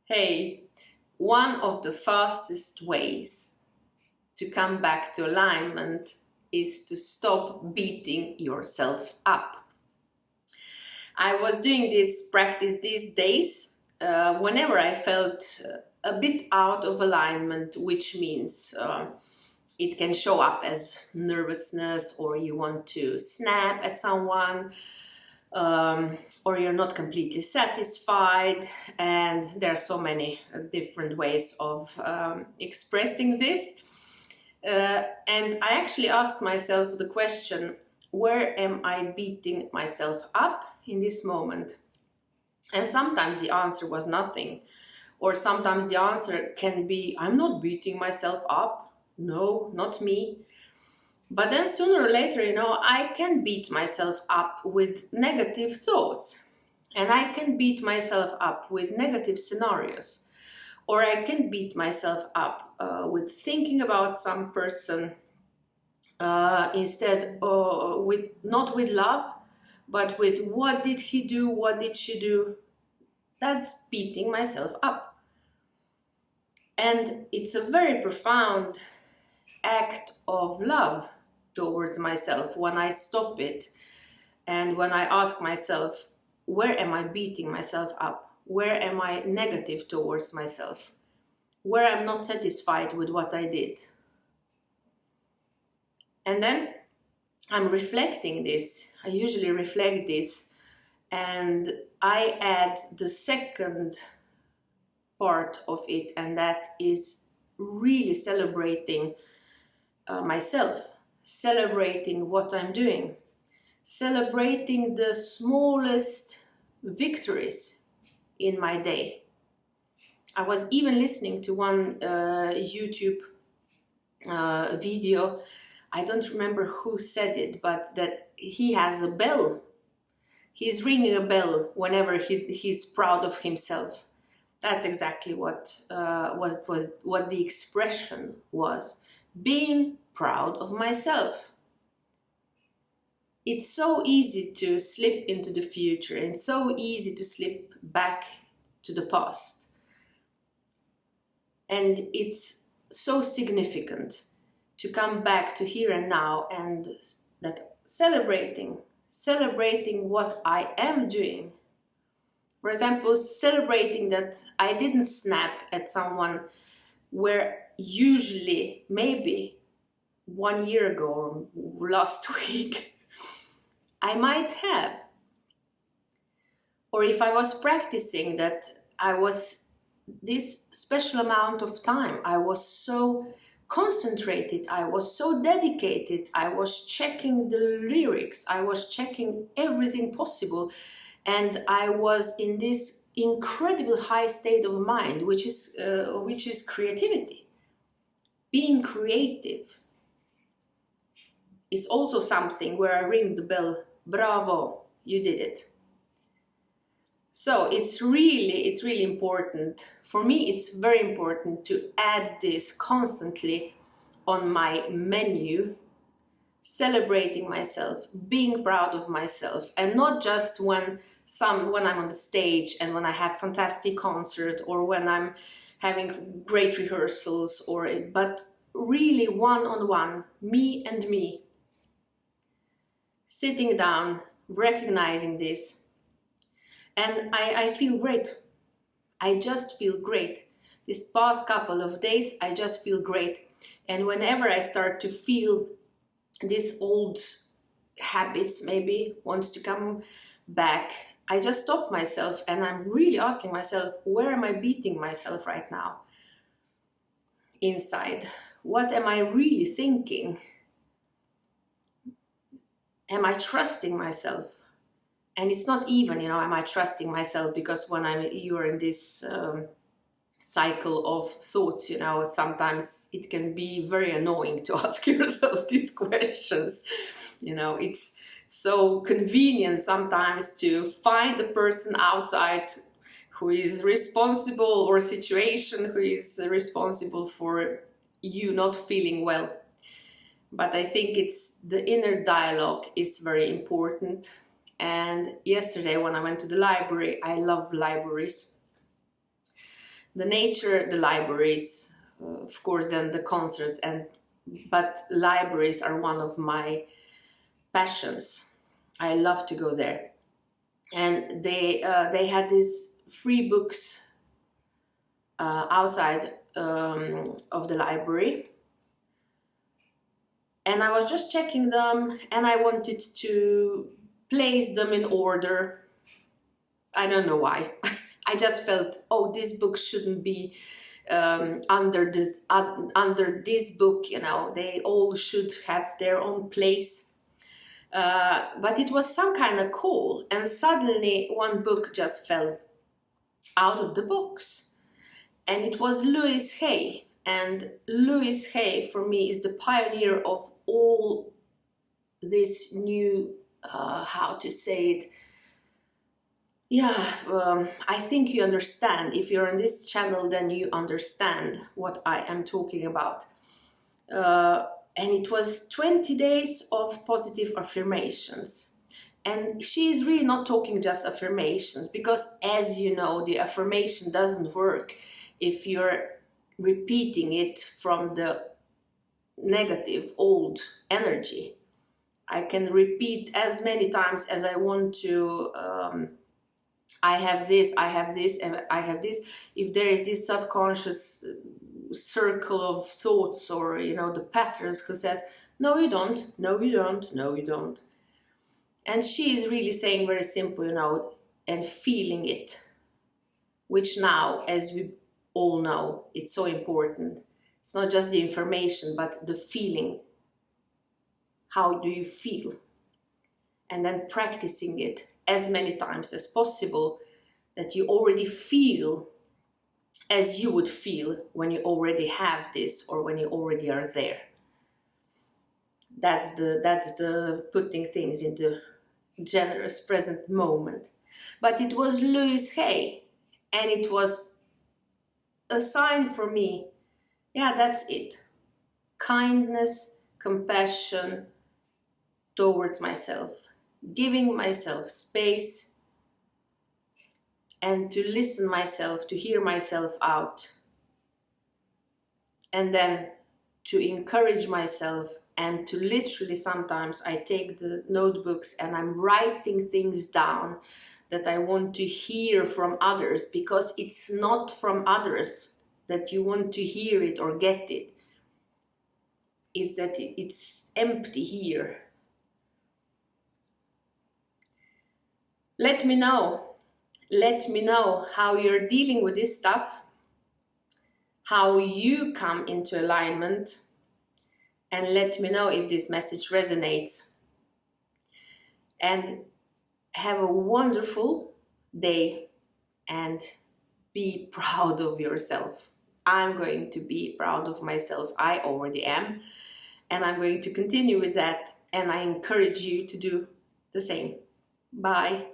Hey, one of the fastest ways to come back to alignment is to stop beating yourself up. I was doing this practice these days whenever I felt a bit out of alignment, which means it can show up as nervousness, or you want to snap at someone, or you're not completely satisfied, and there are so many different ways of expressing this. And I actually asked myself the question, where am I beating myself up in this moment? And sometimes the answer was nothing, or sometimes the answer can be, I'm not beating myself up. No, not me. But then sooner or later, I can beat myself up with negative thoughts. And I can beat myself up with negative scenarios. Or I can beat myself up with thinking about some person instead, with not with love, but with what did he do, what did she do. That's beating myself up. And it's a very profound act of love towards myself when I stop it and when I ask myself, where am I beating myself up? Where am I negative towards myself? Where I'm not satisfied with what I did? And then I'm reflecting this. I usually reflect this, and I add the second part of it, and that is really celebrating myself, celebrating what I'm doing, celebrating the smallest victories in my day. I was even listening to one YouTube video. I don't remember who said it, but that he has a bell. He's ringing a bell whenever he's proud of himself. That's exactly what was what the expression was. Being proud of myself. It's so easy to slip into the future and so easy to slip back to the past. And it's so significant to come back to here and now, and that celebrating what I am doing. For example, celebrating that I didn't snap at someone where usually maybe 1 year ago or last week I might have. Or if I was practicing that, I was this special amount of time, I was so concentrated, I was so dedicated, I was checking the lyrics, I was checking everything possible, and I was in this incredible high state of mind, which is creativity. Being creative is also something where I ring the bell. Bravo, you did it. So it's really important. For me, it's very important to add this constantly on my menu, celebrating myself, being proud of myself, and not just when I'm on the stage and when I have fantastic concert, or when I'm having great rehearsals, but really one-on-one, me and me. Sitting down, recognizing this, and I feel great. I just feel great. This past couple of days, I just feel great. And whenever I start to feel these old habits maybe wants to come back, I just stop myself and I'm really asking myself, where am I beating myself right now? Inside. What am I really thinking? Am I trusting myself? And it's not even, am I trusting myself? Because when you're in this cycle of thoughts, sometimes it can be very annoying to ask yourself these questions. It's so convenient sometimes to find the person outside who is responsible, or a situation who is responsible for you not feeling well. But I think it's the inner dialogue is very important. And yesterday when I went to the library, I love libraries. The nature, the libraries, of course, and the concerts, but libraries are one of my passions. I love to go there. And they had these free books outside of the library, and I was just checking them, and I wanted to place them in order. I don't know why. I just felt, oh, this book shouldn't be under this book, you know, they all should have their own place. But it was some kind of call, and suddenly one book just fell out of the box, and it was Louise Hay. And Louise Hay, for me, is the pioneer of all this new, how to say it, I think you understand. If you're on this channel, then you understand what I am talking about. And it was 20 days of positive affirmations. And she is really not talking just affirmations, because as you know, the affirmation doesn't work if you're repeating it from the negative old energy. I can repeat as many times as I want to, I have this, I have this, and I have this. If there is this subconscious circle of thoughts, or, you know, the patterns who says, no you don't, no you don't, no you don't. And she is really saying very simple, you know, and feeling it, which now, as we all know, it's so important. It's not just the information, but the feeling. How do you feel? And then practicing it as many times as possible, that you already feel as you would feel when you already have this, or when you already are there. That's the putting things into generous present moment. But it was Louise Hay, and it was a sign for me, yeah, that's it. Kindness, compassion towards myself, giving myself space, and to listen myself, to hear myself out, and then to encourage myself, and to literally, sometimes I take the notebooks and I'm writing things down that I want to hear from others, because it's not from others that you want to hear it or get it. It's that it's empty here. Let me know. Let me know how you're dealing with this stuff, how you come into alignment, and let me know if this message resonates. And have a wonderful day, and be proud of yourself. I'm going to be proud of myself. I already am, and I'm going to continue with that, and I encourage you to do the same. Bye.